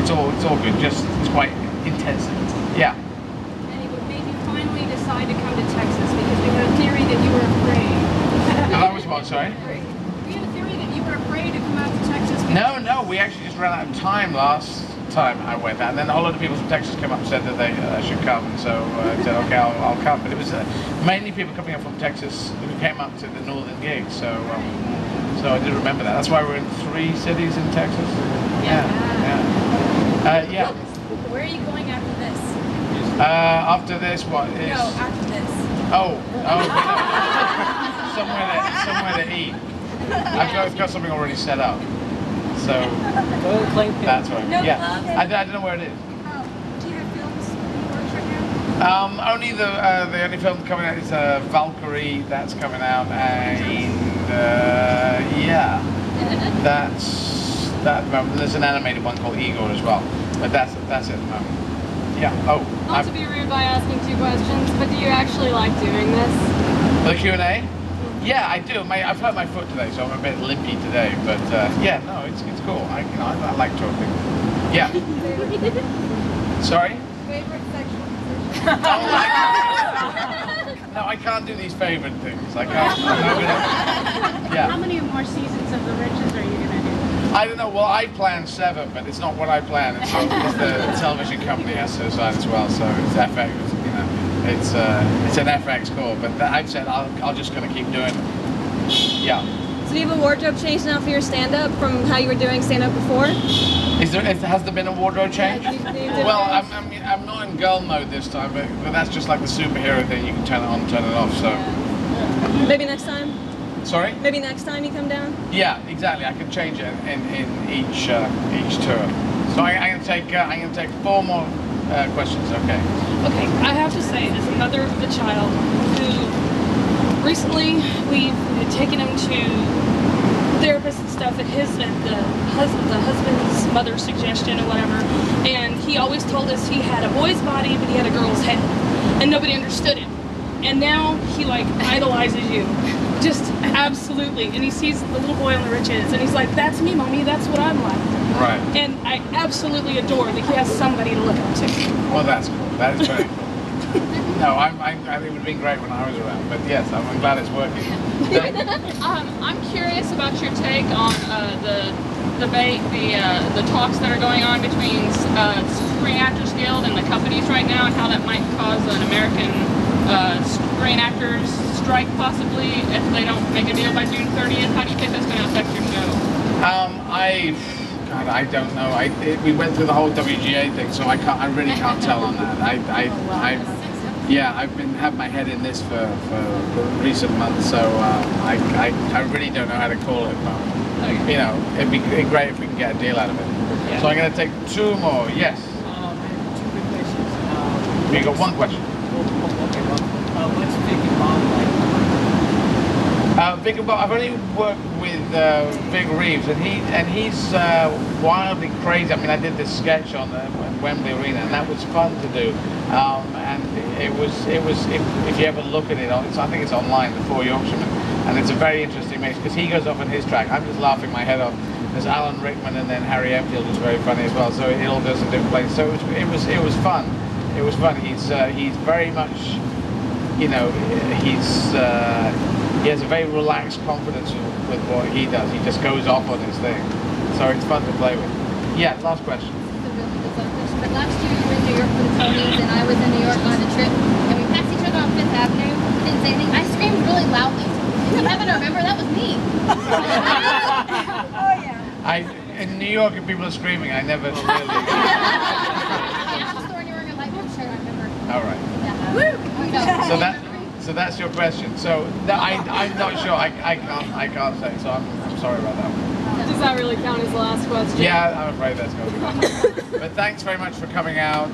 it's all good. Just it's quite intensive. Yeah. And what made you finally decide to come to Texas? Because we had a theory that you were afraid. That was what, sorry? We had a theory that you were afraid to come out to Texas. No, we actually just ran out of time last time I went out, and then a whole lot of people from Texas came up and said that they should come, and so I said, okay, I'll come. But it was mainly people coming up from Texas who came up to the northern gig, so I did remember that. That's why we're in 3 cities in Texas. Yeah. Where are you going after this? After this, what is? No, after this. Somewhere to eat. I've got something already set up. So that's right. Yeah, I don't know where it is. Do you have films in the works right now? Only the only film coming out is Valkyrie. That's coming out, and yeah, that's that. There's an animated one called Igor as well, but that's it at the moment. Yeah. Not to be rude by asking 2 questions, but do you actually like doing this? The Q&A? Yeah, I do. I've hurt my foot today, so I'm a bit limpy today. But yeah, no, it's cool. I like talking. Yeah. Sorry? Favorite sexual position? Oh my God. No, I can't do these favorite things. I can't. Yeah. How many more seasons of The Riches are you gonna do? I don't know. Well, I planned 7, but it's not what I planned. It's the television company has to decide as well. So it's FX. It's an FX call, but I've said I'm just going to keep doing it. Yeah. So do you have a wardrobe change now for your stand-up from how you were doing stand-up before? Has there been a wardrobe change? Yeah, Well, I'm not in girl mode this time, but that's just like the superhero thing. You can turn it on, turn it off. So maybe next time. Sorry? Maybe next time you come down. Yeah, exactly. I can change it in each tour. So I'm gonna take 4 more questions. Okay. Okay, I have to say, as a mother of a child who recently we've taken him to therapists and stuff at the husband's mother's suggestion or whatever, and he always told us he had a boy's body but he had a girl's head, and nobody understood him. And now he like idolizes you, just absolutely. And he sees the little boy on The Riches, and he's like, "That's me, mommy. That's what I'm like." Right. And I absolutely adore that he has somebody to look up to. Well, that's cool. That is very cool. No, I think it would have been great when I was around, but yes, I'm glad it's working. I'm curious about your take on the debate, the talks that are going on between Screen Actors Guild and the companies right now, and how that might cause an American Screen Actors strike possibly if they don't make a deal by June 30th. How do you think that's going to affect your show? I don't know. We went through the whole WGA thing, so I really can't tell on that. I've been had my head in this for recent months, so I really don't know how to call it. But, you know, it'd be great if we can get a deal out of it. Yeah. So I'm going to take 2 more. Yes. 2 quick questions. You got 1 question. Okay. What's Vic and Bob like? Vic and Bob, I've only worked with Vic Reeves, and he's wildly crazy. I mean, I did this sketch on the Wembley Arena, and that was fun to do. And it was if you ever look at it, I think it's online, The Four Yorkshiremen, and it's a very interesting mix because he goes off on his track. I'm just laughing my head off. There's Alan Rickman, and then Harry Enfield was very funny as well. So it all goes in different places. So it was fun. It was fun. He's very much, you know, he has a very relaxed confidence with what he does. He just goes off on his thing. So it's fun to play with. Yeah, last question. But last year you were in New York for the Tonys, and I was in New York on a trip, and we passed each other on 5th Avenue. I didn't say anything. I screamed really loudly. You happen to remember? That was me. Oh yeah. In New York, if people are screaming, I never really. I also when you were wearing a light blue shirt, I remember. All right. Yeah. Woo! So that's your question. So I'm not sure. I can't say. So I'm sorry about that one. Does that really count as the last question? Yeah, I'm afraid that's going to be. But thanks very much for coming out.